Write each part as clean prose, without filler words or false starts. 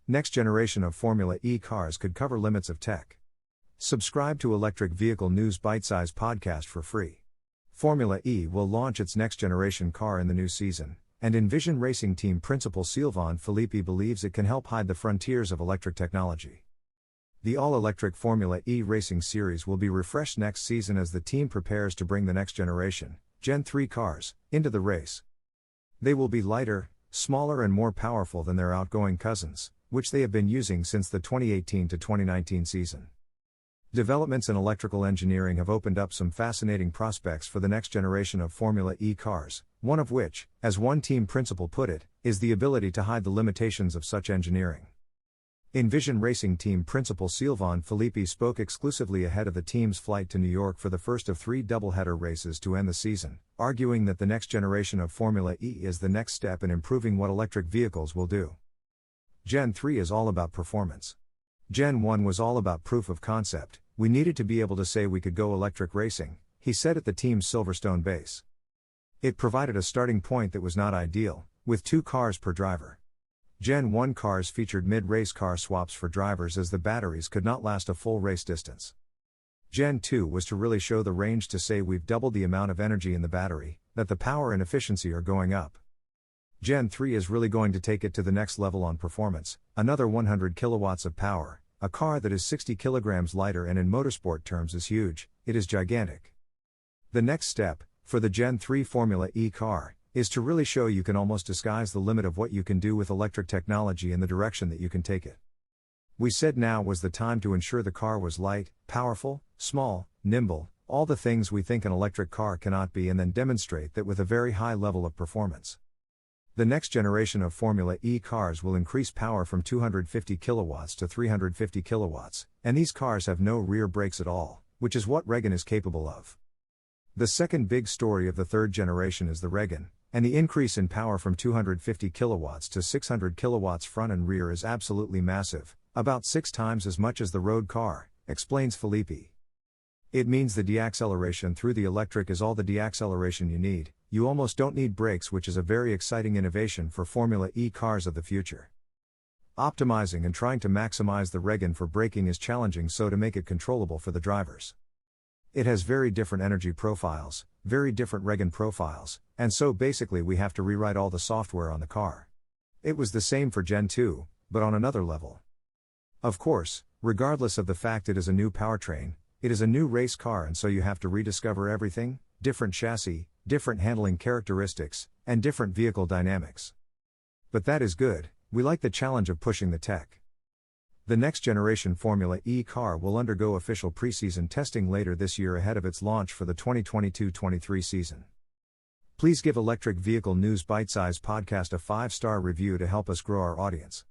Next generation of Formula E cars could cover limits of tech. Subscribe to Electric Vehicle News Bitesize podcast for free. Formula E will launch its next generation car in the new season, and Envision Racing Team principal Sylvain Philippe believes it can help hide the frontiers of electric technology. The all-electric Formula E racing series will be refreshed next season as the team prepares to bring the next generation, Gen 3 cars, into the race. They will be lighter, smaller and more powerful than their outgoing cousins, which they have been using since the 2018 to 2019 season. Developments in electrical engineering have opened up some fascinating prospects for the next generation of Formula E cars, one of which, as one team principal put it, is the ability to hide the limitations of such engineering. Envision Racing Team principal Sylvain Philippe spoke exclusively ahead of the team's flight to New York for the first of 3 doubleheader races to end the season, arguing that the next generation of Formula E is the next step in improving what electric vehicles will do. Gen 3 is all about performance. Gen 1 was all about proof of concept. We needed to be able to say we could go electric racing, he said at the team's Silverstone base. It provided a starting point that was not ideal, with 2 cars per driver. Gen 1 cars featured mid-race car swaps for drivers as the batteries could not last a full race distance. Gen 2 was to really show the range, to say we've doubled the amount of energy in the battery, that the power and efficiency are going up. Gen 3 is really going to take it to the next level on performance, another 100 kilowatts of power, a car that is 60 kilograms lighter and in motorsport terms is huge, it is gigantic. The next step, for the Gen 3 Formula E car, is to really show you can almost disguise the limit of what you can do with electric technology and the direction that you can take it. We said now was the time to ensure the car was light, powerful, small, nimble, all the things we think an electric car cannot be, and then demonstrate that with a very high level of performance. The next generation of Formula E cars will increase power from 250 kilowatts to 350 kilowatts, and these cars have no rear brakes at all, which is what Regan is capable of. The second big story of the third generation is the Regan, and the increase in power from 250 kilowatts to 600 kilowatts front and rear is absolutely massive, about 6 times as much as the road car, explains Philippe. It means the deacceleration through the electric is all the deacceleration you need. You almost don't need brakes, which is a very exciting innovation for Formula E cars of the future. Optimizing and trying to maximize the Regan for braking is challenging, so to make it controllable for the drivers. It has very different energy profiles, very different Regan profiles, and so basically we have to rewrite all the software on the car. It was the same for Gen 2, but on another level. Of course, regardless of the fact it is a new powertrain, it is a new race car, and so you have to rediscover everything, different chassis, different handling characteristics, and different vehicle dynamics. But that is good, we like the challenge of pushing the tech. The next generation Formula E car will undergo official preseason testing later this year ahead of its launch for the 2022-23 season. Please give Electric Vehicle News Bitesize podcast a 5-star review to help us grow our audience.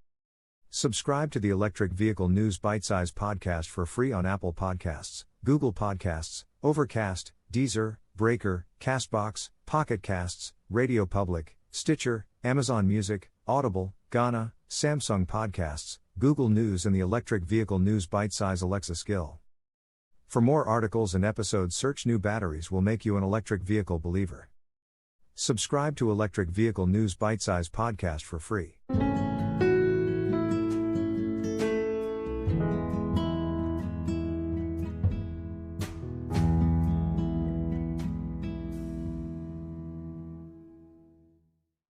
Subscribe to the Electric Vehicle News Bitesize podcast for free on Apple Podcasts, Google Podcasts, Overcast, Deezer, Breaker, Castbox, Pocket Casts, Radio Public, Stitcher, Amazon Music, Audible, Ghana, Samsung Podcasts, Google News, and the Electric Vehicle News Bitesize Alexa skill. For more articles and episodes, search "New Batteries will make you an electric vehicle believer." Subscribe to Electric Vehicle News Bitesize podcast for free.